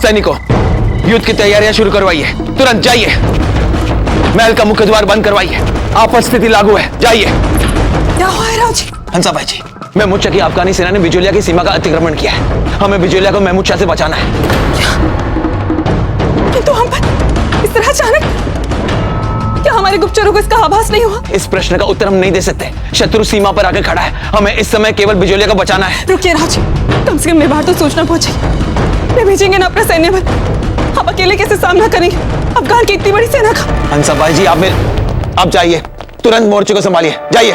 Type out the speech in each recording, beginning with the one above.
सैनिकों, युद्ध की तैयारियां शुरू करवाइए। तुरंत जाइए। महल का मुख्य द्वार बंद करवाइए। आपात स्थिति लागू है, जाइए। क्या हुआ है राव जी? हंसा भाई जी, महमूद शाह की अफगानी सेना ने बिजोलिया की सीमा का अतिक्रमण किया है। हमें बिजोलिया को महमूद शाह से बचाना है। किंतु हम पर इस तरह अचानक, क्या हमारे गुप्तचरों को इसका आभास नहीं हुआ? इस प्रश्न का उत्तर हम नहीं दे सकते। शत्रु सीमा पर आकर खड़ा है। हमें इस समय केवल बिजोलिया को बचाना है। रुकिए राव जी, कम से कम मेरे बाहर तो सूचना पहुंची। वे भेजेंगे ना अपना सैन्य बल। हम अकेले कैसे सामना करेंगे अफगान की इतनी बड़ी सेना का? हंसा भाई जी, आप जाइए। तुरंत मोर्चे को संभालिए, जाइए।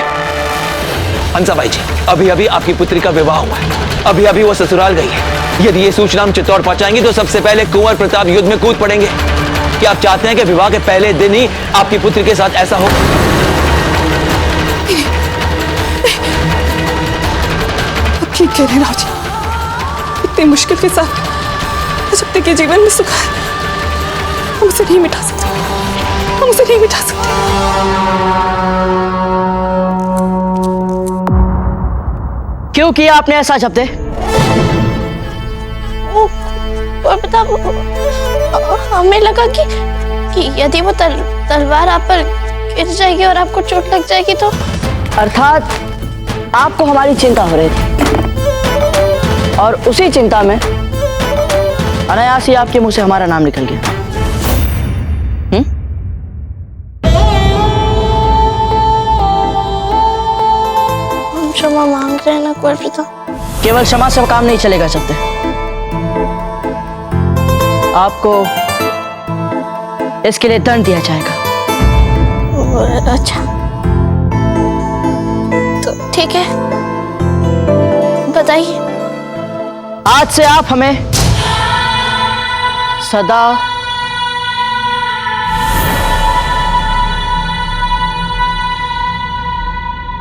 हंसा भाई जी, अभी अभी आपकी पुत्री का विवाह हुआ है। अभी अभी वो ससुराल गई है। यदि ये सूचना हम चित्तौड़ पहुंचाएंगे तो सबसे पहले कुंवर प्रताप युद्ध में कूद पड़ेंगे। क्या आप चाहते हैं कि विवाह के पहले दिन ही आपकी पुत्री के साथ ऐसा हो? आप ठीक कह रहे हैं राव जी। इतनी मुश्किल के साथ जब तक ये जीवन में सुख है, हम उसे नहीं मिटा सकते। हम उसे नहीं मिटा सकते। क्यों किया आपने ऐसा शब्द? और बता, हमें लगा कि यदि वो तलवार आप पर गिर जाएगी और आपको चोट लग जाएगी तो। अर्थात आपको हमारी चिंता हो रही थी और उसी चिंता में अनायास ही आपके मुंह से हमारा नाम निकल गया। हम क्षमा मांग रहे हैं ना कुंवर प्रताप। केवल क्षमा से काम नहीं चलेगा सकते। आपको इसके लिए दंड दिया जाएगा। अच्छा, तो ठीक है, बताइए। आज से आप हमें सदा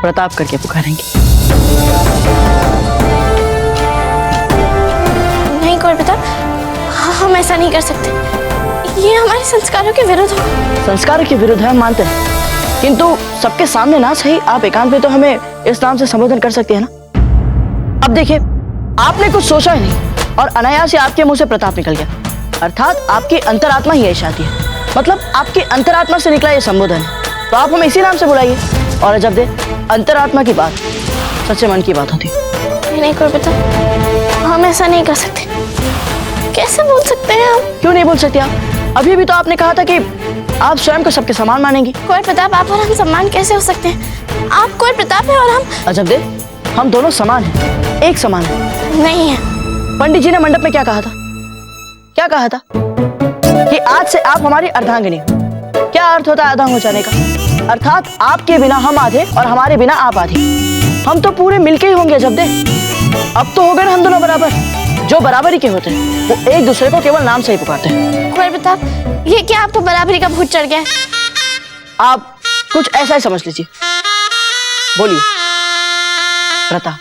प्रताप करके पुकारेंगे। नहीं कुंवर प्रताप, हम ऐसा नहीं कर सकते। ये हमारे संस्कारों के विरुद्ध हो। संस्कारों के विरुद्ध है, हम मानते हैं, किंतु सबके सामने ना सही, आप एकांत में तो हमें इस नाम से संबोधन कर सकती है ना। अब देखिए, आपने कुछ सोचा ही नहीं और अनायास से आपके मुंह से प्रताप निकल गया। अर्थात आपकी अंतरात्मा ही यही चाहती है। मतलब आपकी अंतरात्मा से निकला ये संबोधन है, तो आप हमें इसी नाम से बुलाइए। और जब दे अंतरात्मा की बात सच्चे मन की बात होती। नहीं कुंवर प्रताप, हम ऐसा नहीं कर सकते। कैसे बोल सकते हैं हम? क्यों नहीं बोल सकते आप? अभी भी तो आपने कहा था कि आप स्वयं को सबके समान मानेंगी। कुंवर प्रताप, आप और हम समान कैसे हो सकते हैं? आप कुंवर प्रताप है और हम। अजब दे, हम दोनों समान हैं, एक समान है। नहीं है। पंडित जी ने मंडप में क्या कहा था? क्या कहा था? कि आज से आप हमारी अर्धांगिनी हो। क्या अर्थ होता है अर्धांग हो जाने का? अर्थात आपके बिना हम आधे और हमारे बिना आप आधे। हम तो पूरे मिलके ही होंगे। जब दे, अब तो हो गए हम दोनों बराबर। जो बराबरी के होते हैं वो एक दूसरे को केवल नाम से ही पुकारते हैं। कुंवर प्रताप, ये क्या आपको बराबरी का भूत चढ़ गया है? आप कुछ ऐसा ही समझ लीजिए। बोलिए प्रताप।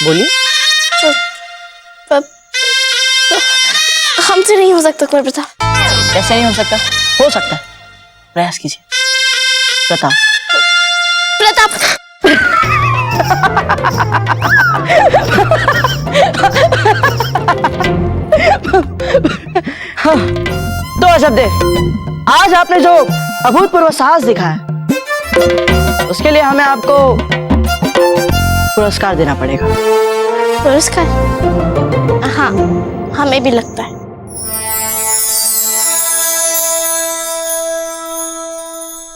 बोलिए। हमसे नहीं हो सकता कुंवर प्रताप। कैसे नहीं हो सकता? हो सकता है, प्रयास कीजिए। प्रताप। प्रताप। हाँ, तो अजब दे, आज आपने जो अभूतपूर्व साहस दिखाया उसके लिए हमें आपको पुरस्कार देना पड़ेगा। पुरस्कार? हाँ, हमें भी लगता है।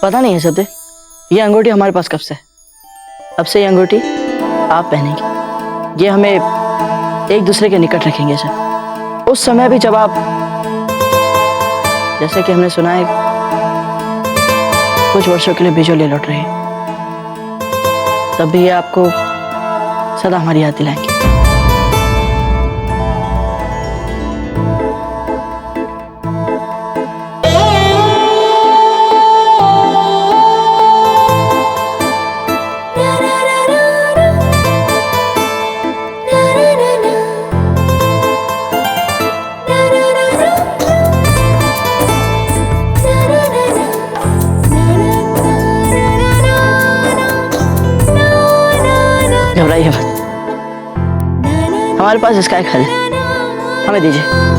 पता नहीं है सबदे, ये अंगूठी हमारे पास कब से है। अब से ये अंगूठी आप पहनेंगे। ये हमें एक दूसरे के निकट रखेंगे सर। उस समय भी जब आप, जैसे कि हमने सुना है, कुछ वर्षों के लिए बिजोलिया लौट रहे हैं, तब भी ये आपको सदा हमारी याद दिलाएंगे। घबराइए मत, हमारे पास इसका एक हल है, हमें दीजिए।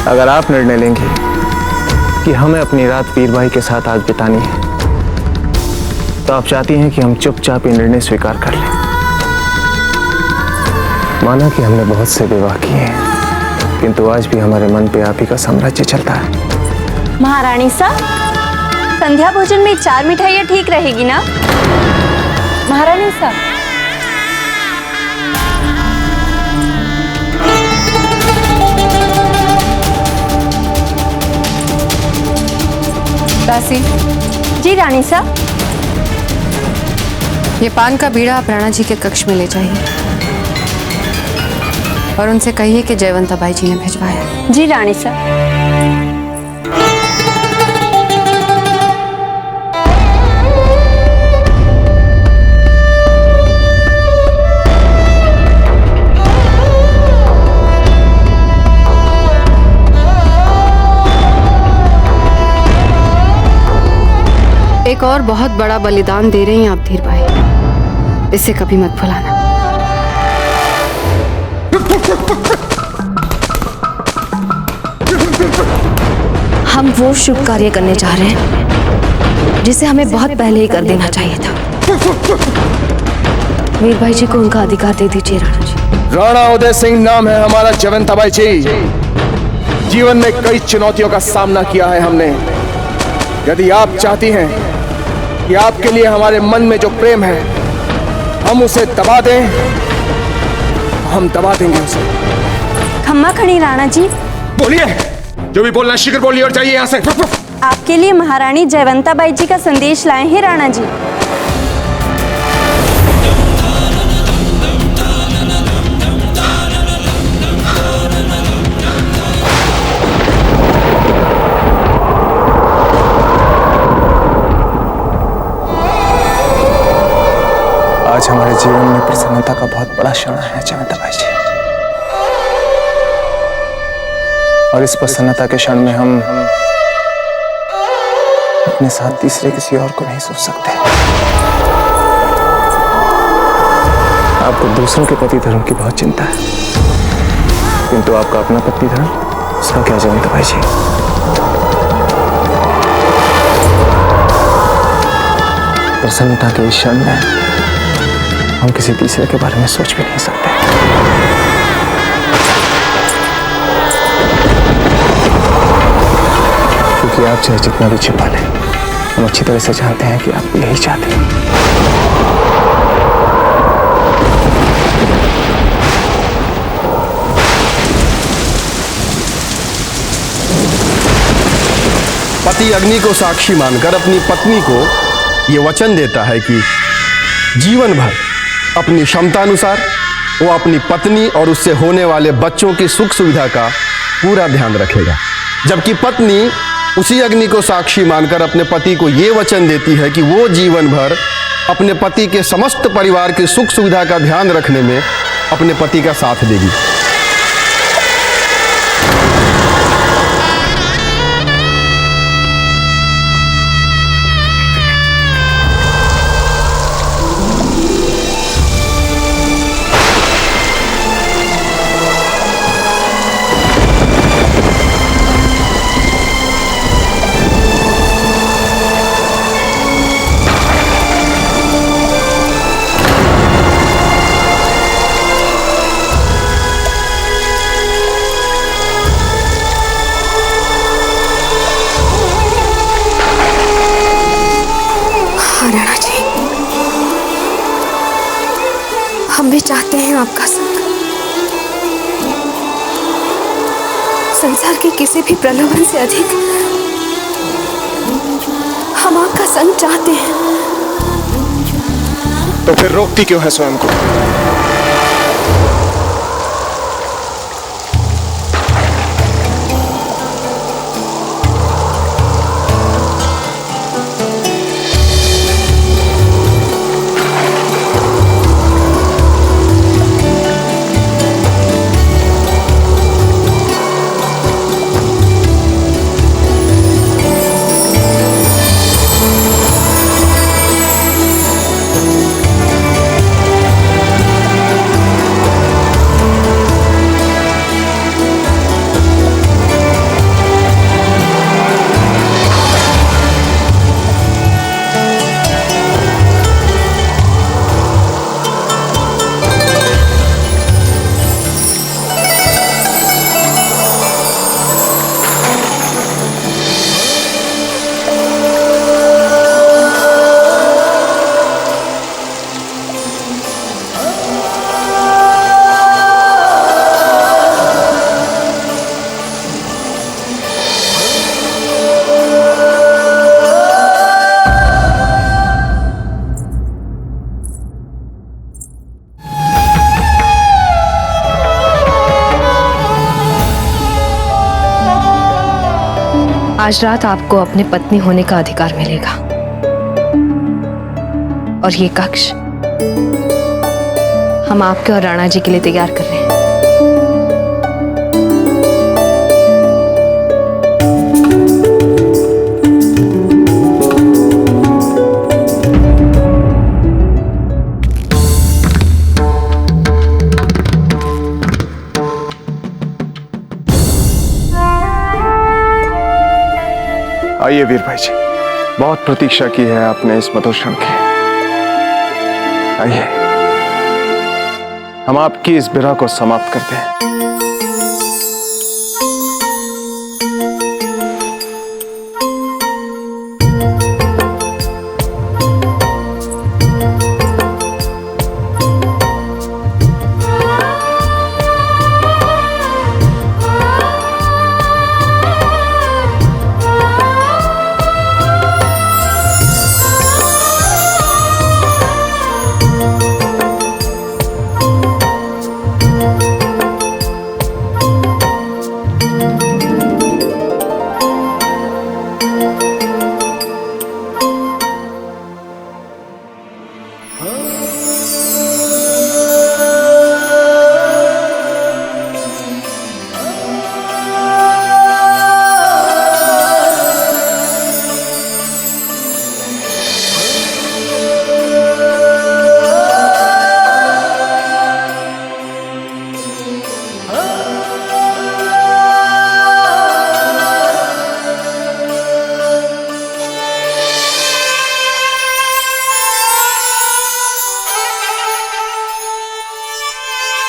अगर आप निर्णय लेंगे कि हमें अपनी रात वीर भाई के साथ आज बितानी है, तो आप चाहती हैं कि हम चुपचाप ये निर्णय स्वीकार कर लें। माना कि हमने बहुत से विवाह किए हैं, किंतु आज भी हमारे मन पे आप ही का साम्राज्य चलता है। महारानी साहब, संध्या भोजन में 4 मिठाइयाँ ठीक रहेगी ना? महारानी साहब, दासी जी रानी साहब। ये पान का बीड़ा आप राणा जी के कक्ष में ले जाइए और उनसे कहिए कि जयवंता बाई जी ने भिजवाया। जी रानी साहब। एक और बहुत बड़ा बलिदान दे रही हैं आप धीर भाई, इसे कभी मत भुलाना। हम वो शुभ कार्य करने जा रहे हैं जिसे हमें बहुत पहले ही कर देना चाहिए था। वीर भाई जी को उनका अधिकार दे दीजिए राणा जी। राणा उदय सिंह नाम है हमारा जयवंता बाई जी। जीवन में कई चुनौतियों का सामना किया है हमने। यदि आप चाहती हैं कि आपके लिए हमारे मन में जो प्रेम है हम उसे दबा दें, हम दबा देंगे उसे। खम्मा खड़ी राणा जी। बोलिए, जो भी बोलना शीघ्र बोलिए और जाइए यहाँ से। आपके लिए महारानी जयवंता बाई जी का संदेश लाए हैं राणा जी। आज हमारे जीवन में प्रसन्नता का बहुत बड़ा क्षण है जयवंता बाई जी, और इस प्रसन्नता के क्षण में हम अपने साथ तीसरे किसी और को नहीं सोच सकते। आपको दूसरों के पति धर्म की बहुत चिंता है, किंतु आपका अपना पति धर्म, उसका क्या जयवंता बाई जी? प्रसन्नता के इस क्षण में हम किसी तीसरे के बारे में सोच भी नहीं सकते। क्योंकि आप चाहे जितना भी छिपा लें, हम अच्छी तरह से जानते हैं कि आप यही चाहते हैं। पति अग्नि को साक्षी मानकर अपनी पत्नी को यह वचन देता है कि जीवन भर अपनी क्षमतानुसार वो अपनी पत्नी और उससे होने वाले बच्चों की सुख सुविधा का पूरा ध्यान रखेगा। जबकि पत्नी उसी अग्नि को साक्षी मानकर अपने पति को ये वचन देती है कि वो जीवन भर अपने पति के समस्त परिवार की सुख सुविधा का ध्यान रखने में अपने पति का साथ देगी। राणा जी, हम भी चाहते हैं आपका संग। संसार के किसी भी प्रलोभन से अधिक हम आपका संग चाहते हैं। तो फिर रोकती क्यों है स्वयं को? आज रात आपको अपनी पत्नी होने का अधिकार मिलेगा और ये कक्ष हम आपके और राणा जी के लिए तैयार कर रहे हैं। आइए वीर भाई जी, बहुत प्रतीक्षा की है आपने इस मधुर क्षण की। आइए हम आपकी इस विरह को समाप्त करते हैं।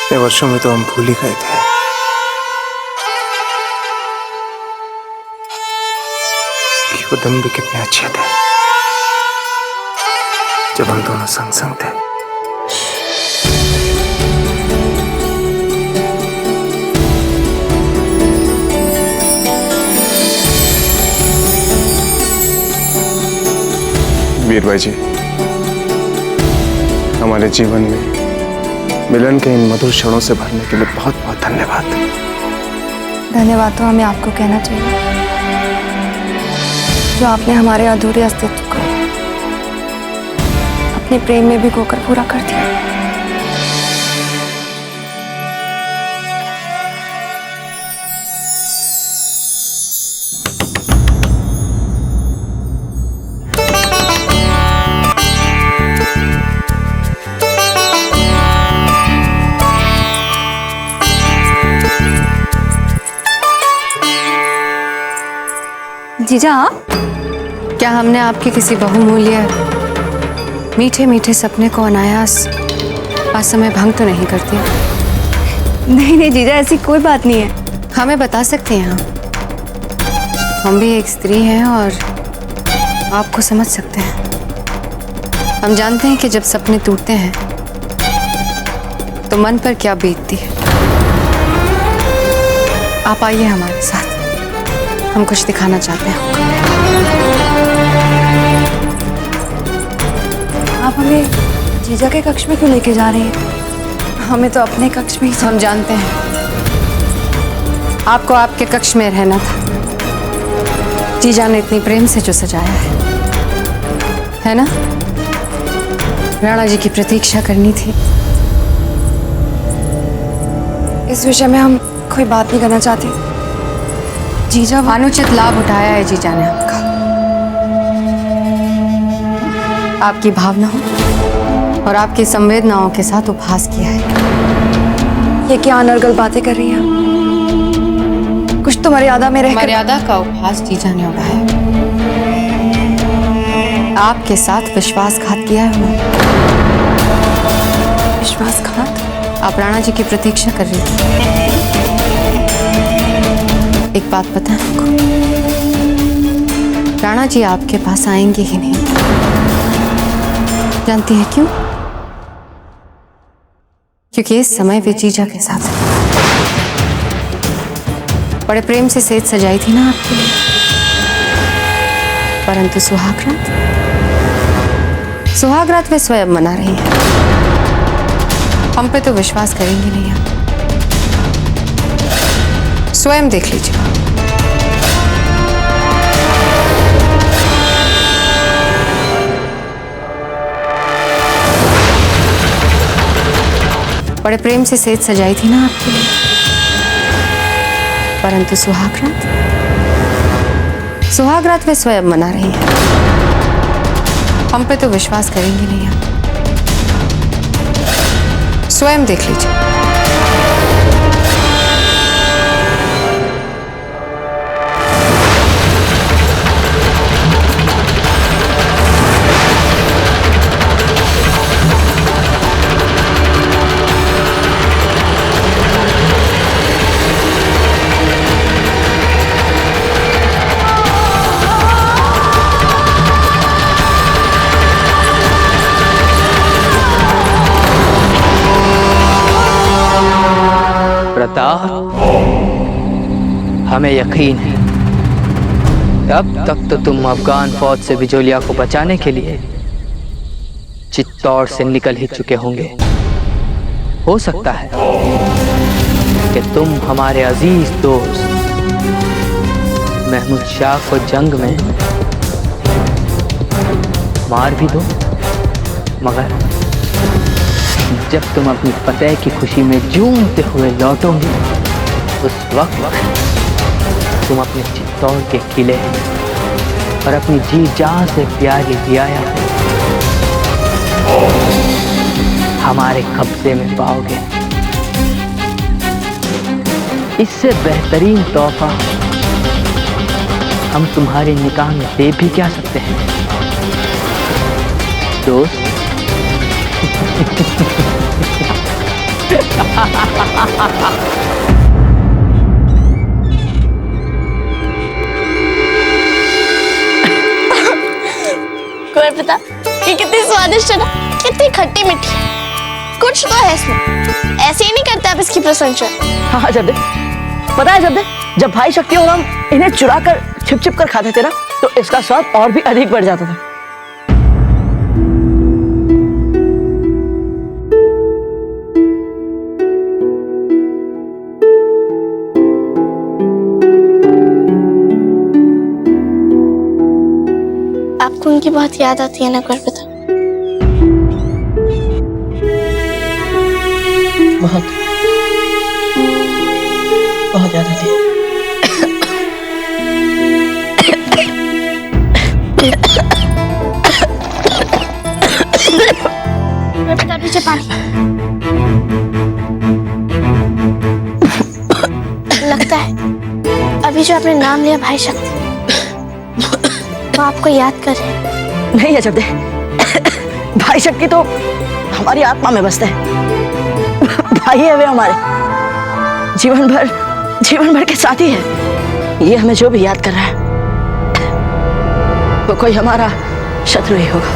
इतने वर्षों में तो हम भूल ही गए थे कि वो दिन भी कितने अच्छे थे जब हम दोनों संग संग थे। वीर भाई जी, हमारे जीवन में मिलन के इन मधुर क्षणों से भरने के लिए बहुत बहुत धन्यवाद। धन्यवाद तो हमें आपको कहना चाहिए, जो आपने हमारे अधूरे अस्तित्व को अपने प्रेम में भी खोकर पूरा कर दिया। जीजा, क्या हमने आपके किसी बहुमूल्य मीठे मीठे सपने को अनायास असमय भंग तो नहीं करती? नहीं नहीं जीजा, ऐसी कोई बात नहीं है। हमें बता सकते हैं हम भी एक स्त्री हैं और आपको समझ सकते हैं। हम जानते हैं कि जब सपने टूटते हैं तो मन पर क्या बीतती है। आप आइए हमारे साथ, हम कुछ दिखाना चाहते हैं आपको। आप हमें जीजा के कक्ष में क्यों लेके जा रहे हैं? हमें तो अपने कक्ष में ही। हम जानते हैं आपको आपके कक्ष में रहना था। जीजा ने इतनी प्रेम से जो सजाया है ना? राणा जी की प्रतीक्षा करनी थी। इस विषय में हम कोई बात नहीं करना चाहते। जीजा अनुचित लाभ उठाया है जीजा ने आपका। आपकी भावनाओं और आपकी संवेदनाओं के साथ उपहास किया है। ये क्या अनर्गल बातें कर रही हैं? कुछ तो मर्यादा में रहकर। मर्यादा का उपहास जीजा ने उड़ाया। आपके साथ विश्वासघात किया है उन्होंने। विश्वासघात? आप राणा जी की प्रतीक्षा कर रही थी। एक बात पता है आपको, राणा जी आपके पास आएंगे ही नहीं। जानती है क्यों? क्योंकि इस समय वे जीजा के साथ हैं। बड़े प्रेम से सेज सजाई थी ना आपके लिए, परंतु सुहागरात वे स्वयं मना रही हैं। हम पे तो विश्वास करेंगी नहीं आप। स्वयं देख लीजिए। बड़े प्रेम से सेज सजाई थी ना आपके लिए, परंतु सुहाग रात वे स्वयं मना रही हैं। हम पे तो विश्वास करेंगे नहीं आप, स्वयं देख लीजिए। प्रताप, हमें यकीन है अब तक तो तुम अफगान फौज से बिजोलिया को बचाने के लिए चित्तौड़ से निकल ही चुके होंगे। हो सकता है कि तुम हमारे अजीज दोस्त महमूद शाह को जंग में मार भी दो, मगर जब तुम अपनी फतेह की खुशी में झूमते हुए लौटोगे, उस वक्त तुम अपने चित्तौड़ के किले और अपनी जी जान से प्यारी रियाया हमारे कब्जे में पाओगे। इससे बेहतरीन तोहफा हम तुम्हारे निकाह में दे भी क्या सकते हैं दोस्त। कुंवर प्रताप, ये कितनी स्वादिष्ट है ना, कितनी खट्टी मीठी, कुछ तो है इसमें। ऐसे ही नहीं करते आप इसकी प्रशंसा। हाँ जब पता है जब भाई शक्ति और हम इन्हें चुरा कर छिप कर खाते थे ना, तो इसका स्वाद और भी अधिक बढ़ जाता था। आपको उनकी बहुत याद आती है ना कुंवर प्रताप? बहुत बहुत याद आती है। कुंवर प्रताप, पीछे पानी। लगता है अभी जो आपने नाम लिया भाई शक्ति, वो आपको याद कर रहे हैं। नहीं है जब भाई शक्ति तो हमारी आत्मा में बसते हैं। भाई है वे हमारे, जीवन भर के साथी है। ये हमें जो भी याद कर रहा है वो कोई हमारा शत्रु ही होगा।